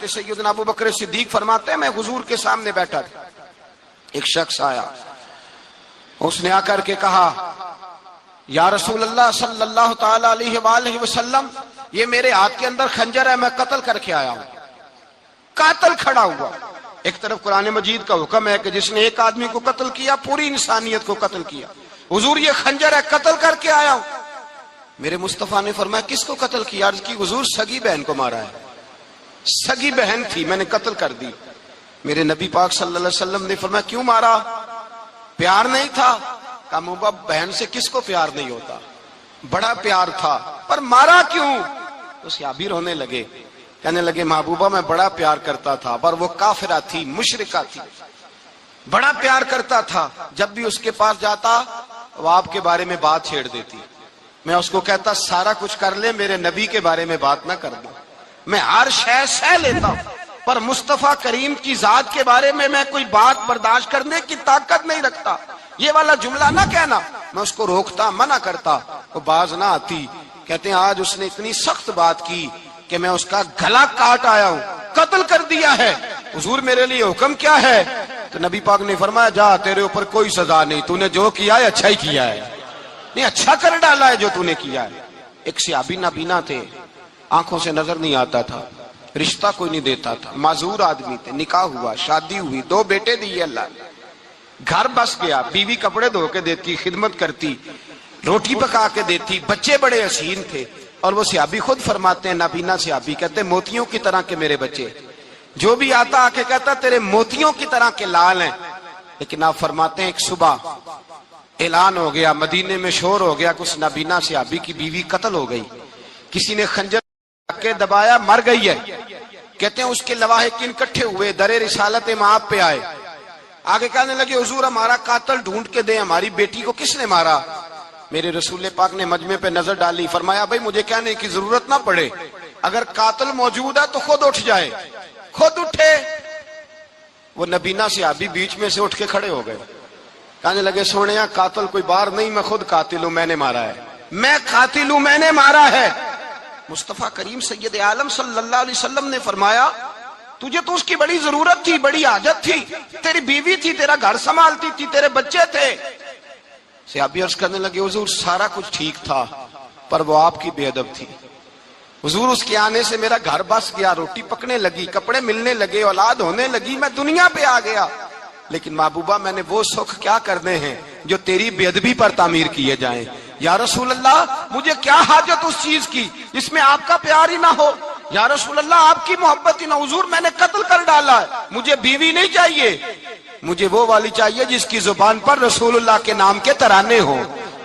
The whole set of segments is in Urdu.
حضرت سیدنا ابو بکر صدیق فرماتے ہیں میں حضور کے سامنے بیٹھا تھا، ایک شخص آیا، اس نے آ کر کے کہا یا رسول اللہ صلی اللہ تعالی علیہ وآلہ وسلم، یہ میرے ہاتھ کے اندر خنجر ہے، میں قتل کر کے آیا ہوں۔ قاتل کھڑا ہوا، ایک طرف قرآن مجید کا حکم ہے کہ جس نے ایک آدمی کو قتل کیا پوری انسانیت کو قتل کیا، حضور یہ خنجر ہے، قتل کر کے آیا ہوں۔ میرے مصطفیٰ نے فرمایا کس کو قتل کیا؟ عرض کی حضور سگی بہن کو مارا ہے، سگی بہن تھی، میں نے قتل کر دی۔ میرے نبی پاک صلی اللہ علیہ وسلم نے فرمایا کیوں مارا؟ پیار نہیں تھا؟ کہا محبوبہ بہن سے کس کو پیار نہیں ہوتا، بڑا پیار تھا، پر مارا کیوں؟ تو صحابی رونے لگے، کہنے لگے محبوبہ میں بڑا پیار کرتا تھا، پر وہ کافرہ تھی، مشرکہ تھی، بڑا پیار کرتا تھا، جب بھی اس کے پاس جاتا وہ آپ کے بارے میں بات چھیڑ دیتی، میں اس کو کہتا سارا کچھ کر لے میرے نبی کے بارے میں بات نہ کر دوں، میں ہر شے سہ لیتا ہوں، پر مصطفیٰ کریم کی ذات کے بارے میں کوئی بات برداشت کرنے کی طاقت نہیں رکھتا، یہ والا جملہ نہ کہنا۔ میں اس کو روکتا، منع کرتا، وہ باز نہ آتی۔ کہتے ہیں آج اس نے اتنی سخت بات کی کہ میں اس کا گلا کاٹ آیا ہوں، قتل کر دیا ہے۔ حضور میرے لیے حکم کیا ہے؟ تو نبی پاک نے فرمایا جا، تیرے اوپر کوئی سزا نہیں، تو نے جو کیا ہے اچھا ہی کیا ہے، نہیں اچھا کر ڈالا ہے جو تو نے کیا ہے۔ ایک صحابی نابینا تھے، آنکھوں سے نظر نہیں آتا تھا، رشتہ کوئی نہیں دیتا تھا، معذور آدمی تھے، نکاح ہوا، شادی ہوئی، 2 بیٹے دیے اللہ نے، گھر بس گیا، بیوی کپڑے دھو کے دیتی، خدمت کرتی، روٹی پکا کے دیتی، بچے بڑے حسین تھے، اور وہ صحابی خود فرماتے ہیں، نابینا صحابی کہتے ہیں موتیوں کی طرح کے میرے بچے، جو بھی آتا آ کے کہتا تیرے موتیوں کی طرح کے لال ہیں۔ لیکن آپ فرماتے ہیں ایک صبح اعلان ہو گیا، مدینے میں شور ہو گیا کہ اس نابینا صحابی کی بیوی قتل ہو گئی، کسی نے خنجر کے دبایا، مر گئی ہے۔ کہتے ہیں اس کے لواحقین اکٹھے ہوئے، در رسالت امام پہ آئے، آگے کہنے لگے حضور ہمارا قاتل ڈھونڈ کے دیں، ہماری بیٹی کو کس نے مارا؟ میرے رسول پاک نے مجمع پہ نظر ڈالی، فرمایا بھائی مجھے کہنے کی ضرورت نہ پڑے، اگر قاتل موجود ہے تو خود اٹھ جائے۔ خود اٹھے، وہ نبینا صحابی بیچ میں سے اٹھ کے کھڑے ہو گئے، کہنے لگے سونیا قاتل کوئی بار نہیں، میں خود قاتل ہوں، میں نے مارا ہے، میں قاتل ہوں، میں نے مارا ہے۔ مصطفیٰ کریم سید عالم صلی اللہ علیہ وسلم نے فرمایا تجھے تو اس کی بڑی ضرورت تھی، بڑی حاجت تھی، تیری بیوی تھی، تیرا گھر سنبھالتی تھی، تیرے بچے تھے۔ صحابی عرض کرنے لگے حضور سارا کچھ ٹھیک تھا، پر وہ آپ کی بے ادب تھی، حضور اس کے آنے سے میرا گھر بس گیا، روٹی پکنے لگی، کپڑے ملنے لگے، اولاد ہونے لگی، میں دنیا پہ آ گیا، لیکن محبوبہ میں نے وہ سکھ کیا کرنے ہیں جو تیری بے ادبی پر تعمیر کیے جائیں۔ یا رسول اللہ مجھے کیا حاجت اس چیز کی جس میں آپ کا پیار ہی نہ ہو، یا رسول اللہ آپ کی محبت ہی نہ، حضور میں نے قتل کر ڈالا ہے، مجھے بیوی نہیں چاہیے، مجھے وہ والی چاہیے جس کی زبان پر رسول اللہ کے نام کے ترانے ہو،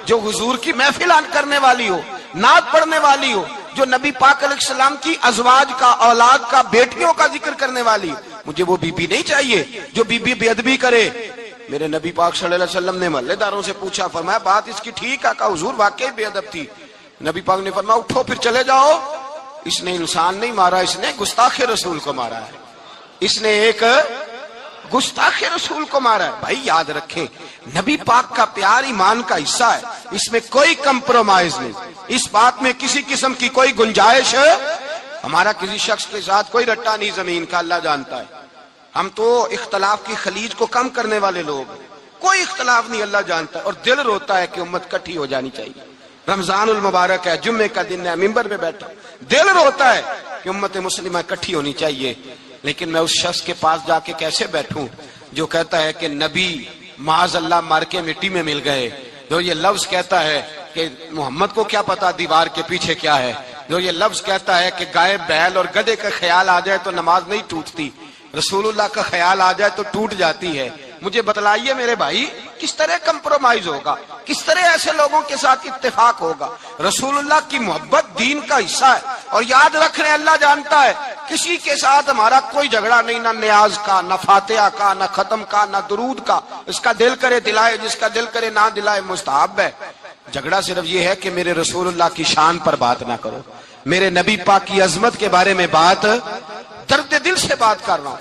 جو حضور کی محفل کرنے والی ہو، نعت پڑھنے والی ہو، جو نبی پاک علیہ السلام کی ازواج کا، اولاد کا، بیٹیوں کا ذکر کرنے والی، مجھے وہ بی بی نہیں چاہیے جو بی بی بے ادبی کرے۔ میرے نبی پاک صلی اللہ علیہ وسلم نے محلے داروں سے پوچھا، فرمایا بات اس کی ٹھیک ہے؟ کہا حضور واقعی بے ادب تھی۔ نبی پاک نے فرمایا اٹھو پھر چلے جاؤ، اس نے انسان نہیں مارا، اس نے گستاخ رسول کو مارا ہے، اس نے ایک گستاخ رسول کو مارا ہے۔ بھائی یاد رکھیں نبی پاک کا پیار ایمان کا حصہ ہے، اس میں کوئی کمپرومائز نہیں، اس بات میں کسی قسم کی کوئی گنجائش ہے، ہمارا کسی شخص کے ساتھ کوئی رٹا نہیں زمین کا، اللہ جانتا ہے، ہم تو اختلاف کی خلیج کو کم کرنے والے لوگ، کوئی اختلاف نہیں، اللہ جانتا ہے، اور دل روتا ہے کہ امت کٹھی ہو جانی چاہیے، رمضان المبارک ہے، جمعے کا دن ہے، منبر پہ بیٹھا، دل روتا ہے کہ امت مسلمہ کٹھی ہونی چاہیے، لیکن میں اس شخص کے پاس جا کے کیسے بیٹھوں جو کہتا ہے کہ نبی معاذ اللہ مار کے مٹی میں مل گئے، جو یہ لفظ کہتا ہے کہ محمد کو کیا پتا دیوار کے پیچھے کیا ہے، جو یہ لفظ کہتا ہے کہ گائے بیل اور گدھے کا خیال آ جائے تو نماز نہیں ٹوٹتی، رسول اللہ کا خیال آ جائے تو ٹوٹ جاتی ہے۔ مجھے بتلائیے میرے بھائی کس طرح کمپرومائز ہوگا، کس طرح ایسے لوگوں کے ساتھ اتفاق ہوگا؟ رسول اللہ کی محبت دین کا حصہ ہے، اور یاد رکھ رہے اللہ جانتا ہے کسی کے ساتھ ہمارا کوئی جھگڑا نہیں، نہ نیاز کا، نہ فاتحہ کا، نہ ختم کا، نہ درود کا، اس کا دل کرے دلائے، جس کا دل کرے نہ دلائے، مستحب ہے۔ جھگڑا صرف یہ ہے کہ میرے رسول اللہ کی شان پر بات نہ کرو، میرے نبی پاک کی عظمت کے بارے میں بات، درد دل سے بات کر رہا ہوں،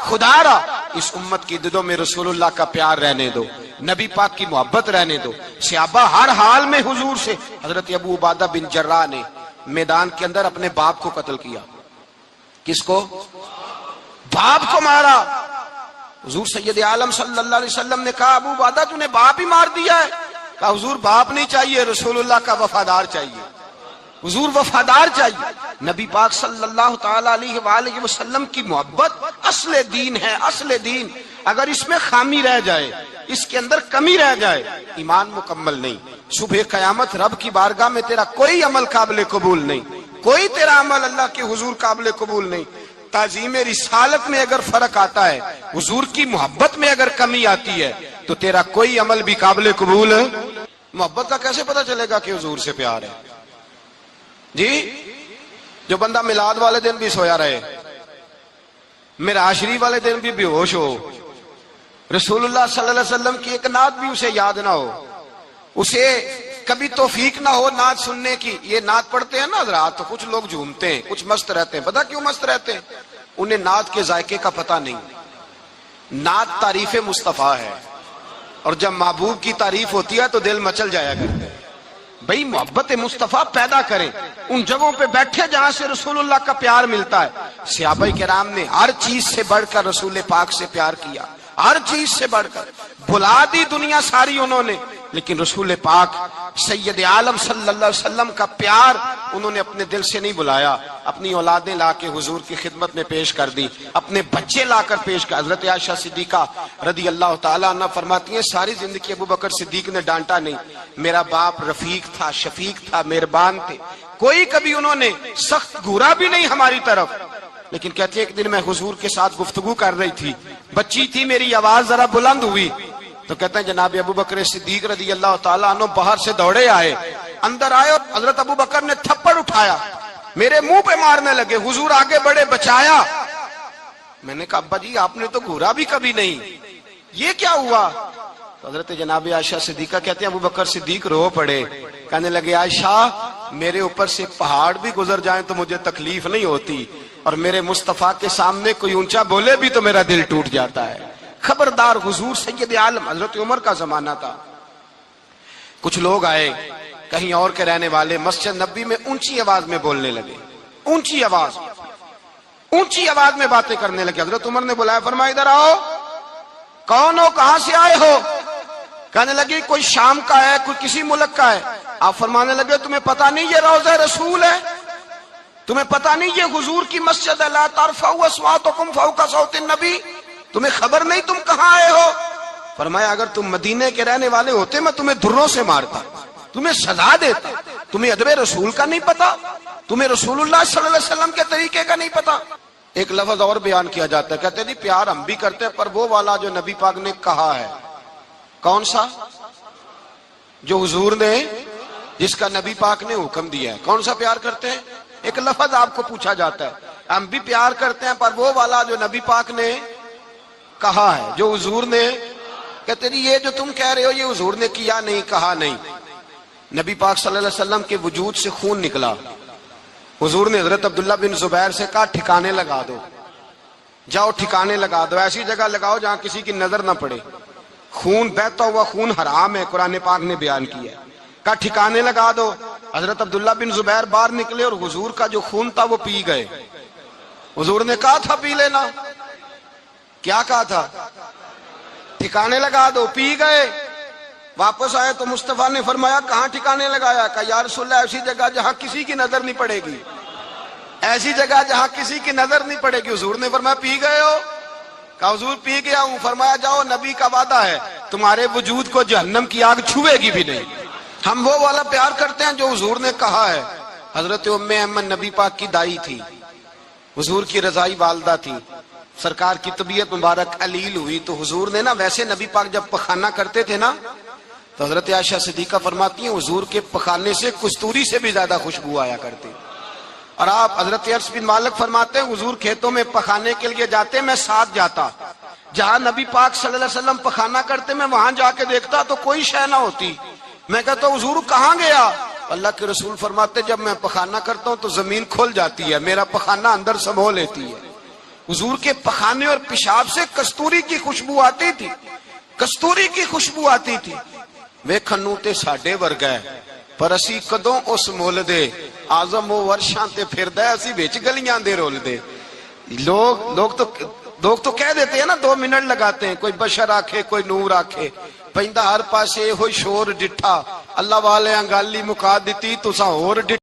خدا را اس امت کی دلوں میں رسول اللہ کا پیار رہنے دو، نبی پاک کی محبت رہنے دو۔ صحابہ ہر حال میں حضور سے، حضرت ابو عبادہ بن جراح نے میدان کے اندر اپنے باپ کو قتل کیا، کس کو؟ باپ کو مارا۔ حضور سید عالم صلی اللہ علیہ وسلم نے کہا ابو عبادہ تو نے باپ ہی مار دیا ہے؟ کہا حضور باپ نہیں چاہیے، رسول اللہ کا وفادار چاہیے، حضور وفادار چاہیے۔ نبی پاک صلی اللہ تعالی علیہ وآلہ وسلم کی محبت اصل دین ہے، اصل دین۔ اگر اس میں خامی رہ جائے، اس کے اندر کمی رہ جائے، ایمان مکمل نہیں۔ صبح قیامت رب کی بارگاہ میں تیرا کوئی عمل قابل قبول نہیں، کوئی تیرا عمل اللہ کے حضور قابل قبول نہیں۔ تعظیم رسالت میں اگر فرق آتا ہے، حضور کی محبت میں اگر کمی آتی ہے، تو تیرا کوئی عمل بھی قابل قبول ہے۔ محبت کا کیسے پتہ چلے گا کہ حضور سے پیار ہے؟ جی جو بندہ میلاد والے دن بھی سویا رہے، معراج شریف والے دن بھی بے ہوش ہو، رسول اللہ صلی اللہ علیہ وسلم کی ایک نعت بھی اسے یاد نہ ہو، اسے کبھی توفیق نہ ہو نعت سننے کی۔ یہ نعت پڑھتے ہیں نا حضرات تو کچھ لوگ جھومتے ہیں، کچھ مست رہتے ہیں۔ پتہ کیوں مست رہتے ہیں؟ انہیں نعت کے ذائقے کا پتہ نہیں۔ نعت تعریف مصطفیٰ ہے، اور جب محبوب کی تعریف ہوتی ہے تو دل مچل جایا کرتے ہیں۔ بھئی محبت مصطفیٰ پیدا کریں ان جگہوں پہ بیٹھے جہاں سے رسول اللہ کا پیار ملتا ہے۔ صحابہ کرام نے ہر چیز سے بڑھ کر رسول پاک سے پیار کیا، ہر چیز سے بڑھ کر۔ بھلا دی دنیا ساری انہوں نے، لیکن رسول پاک سید عالم صلی اللہ علیہ وسلم کا پیار انہوں نے اپنے دل سے نہیں بلایا۔ اپنی اولادیں لا کے حضور کی خدمت میں پیش کر دی، اپنے بچے لا کر پیش کر۔ حضرت عائشہ صدیقہ رضی اللہ تعالیٰ عنہ فرماتی ہیں ساری زندگی ابو بکر صدیق نے ڈانٹا نہیں، میرا باپ رفیق تھا، شفیق تھا، مہربان تھے، کوئی کبھی انہوں نے سخت گھورا بھی نہیں ہماری طرف۔ لیکن کہتے ہیں ایک دن میں حضور کے ساتھ گفتگو کر رہی تھی، بچی تھی، میری آواز ذرا بلند ہوئی تو کہتے ہیں جناب ابو بکر صدیق رضی اللہ تعالیٰ عنہ باہر سے دوڑے آئے، اندر آئے اور حضرت ابو بکر نے تھپڑ اٹھایا، میرے منہ پہ مارنے لگے۔ حضور آگے بڑھے، بچایا۔ میں نے کہا ابا جی آپ نے تو گھورا بھی کبھی نہیں، یہ کیا ہوا؟ تو حضرت جناب عائشہ صدیقہ کہتے ہیں ابو بکر صدیق رو پڑے، کہنے لگے عائشہ میرے اوپر سے پہاڑ بھی گزر جائیں تو مجھے تکلیف نہیں ہوتی، اور میرے مصطفیٰ کے سامنے کوئی اونچا بولے بھی تو میرا دل ٹوٹ جاتا ہے۔ خبردار، حضور سید عالم، حضرت عمر کا زمانہ تھا، کچھ لوگ آئے کہیں اور کے رہنے والے، مسجد نبی میں اونچی آواز میں بولنے لگے، اونچی آواز میں باتیں کرنے لگے۔ حضرت عمر نے بلایا، فرمایا ادھر آؤ، کون ہو، کہاں سے آئے ہو؟ کہنے لگے کوئی شام کا ہے، کوئی کسی ملک کا ہے۔ آپ فرمانے لگے تمہیں پتا نہیں یہ روضہ رسول ہے؟ تمہیں پتا نہیں یہ حضور کی مسجد ہے؟ لا ترفعوا اصواتکم فوق صوت النبی، تمہیں خبر نہیں تم کہاں آئے ہو؟ فرمایا اگر تم مدینے کے رہنے والے ہوتے میں تمہیں دروں سے مارتا، تمہیں سزا دیتا۔ تمہیں ادب رسول کا نہیں پتا، تمہیں رسول اللہ صلی اللہ علیہ وسلم کے طریقے کا نہیں پتا۔ ایک لفظ اور بیان کیا جاتا ہے، کہتے ہیں پیار ہم بھی کرتے ہیں پر وہ والا جو نبی پاک نے کہا ہے۔ کون سا؟ جو حضور نے، جس کا نبی پاک نے حکم دیا ہے۔ کون سا پیار کرتے ہیں؟ ایک لفظ آپ کو پوچھا جاتا ہے، ہم بھی پیار کرتے ہیں پر وہ والا جو نبی پاک نے کہا ہے، جو حضور نے۔ کہتے ہیں یہ جو تم کہہ رہے ہو یہ حضور نے کیا نہیں، کہا نہیں۔ نبی پاک صلی اللہ علیہ وسلم کے وجود سے خون نکلا، حضور نے حضرت عبداللہ بن زبیر سے کہا ٹھکانے لگا دو، جاؤ ٹھکانے لگا دو، ایسی جگہ لگاؤ جہاں کسی کی نظر نہ پڑے۔ خون بہتا ہوا خون حرام ہے، قرآن پاک نے بیان کیا ہے، کہا ٹھکانے لگا دو۔ حضرت عبداللہ بن زبیر باہر نکلے اور حضور کا جو خون تھا وہ پی گئے۔ حضور نے کہا تھا پی لینا، کیا کہا تھا؟ ٹھکانے لگا دو، پی گئے۔ واپس آئے تو مصطفیٰ نے فرمایا کہاں ٹھکانے لگایا؟ کہا یا رسول اللہ ایسی جگہ جہاں کسی کی نظر نہیں پڑے گی، ایسی جگہ جہاں کسی کی نظر نہیں پڑے گی۔ حضور نے فرمایا پی گئے ہو؟ کہا حضور پی گیا ہوں۔ فرمایا جاؤ نبی کا وعدہ ہے تمہارے وجود کو جہنم کی آگ چھوئے گی بھی نہیں۔ ہم وہ والا پیار کرتے ہیں جو حضور نے کہا ہے۔ حضرت ام ایمن نبی پاک کی دائی تھی، حضور کی رضائی والدہ تھی، سرکار کی طبیعت مبارک علیل ہوئی تو حضور نے نا، ویسے نبی پاک جب پخانہ کرتے تھے نا تو حضرت عائشہ صدیقہ فرماتی ہیں حضور کے پخانے سے کستوری سے بھی زیادہ خوشبو آیا کرتی۔ اور آپ حضرت انس بن مالک فرماتے ہیں حضور کھیتوں میں پخانے کے لیے جاتے میں ساتھ جاتا، جہاں نبی پاک صلی اللہ علیہ وسلم پخانہ کرتے میں وہاں جا کے دیکھتا تو کوئی شے نہ ہوتی۔ میں کہتا ہوں حضور کہاں گیا؟ اللہ کے رسول فرماتے جب میں پخانہ کرتا ہوں تو زمین کھل جاتی ہے، میرا پخانہ اندر سمو لیتی ہے۔ حضور کے پخانے اور پیشاب سے کستوری کی خوشبو آتی تھی، کستوری کی خوشبو آتی تھی۔ ویکھنوں تے ساڈے ورگا ہے پر اسی کدوں اس مول دے، آزم وہ ورشاں تے پھردا ہے اسی وچ گلیاں دے رول دے۔ لوگ تو کہہ دیتے ہیں نا 2 منٹ لگاتے ہیں، کوئی بشر آکھے کوئی نور آکھے، پہندہ ہر پاسے ہوئی شور ڈٹھا، اللہ والے انگالی مکا دیتی تساں اور ڈٹھا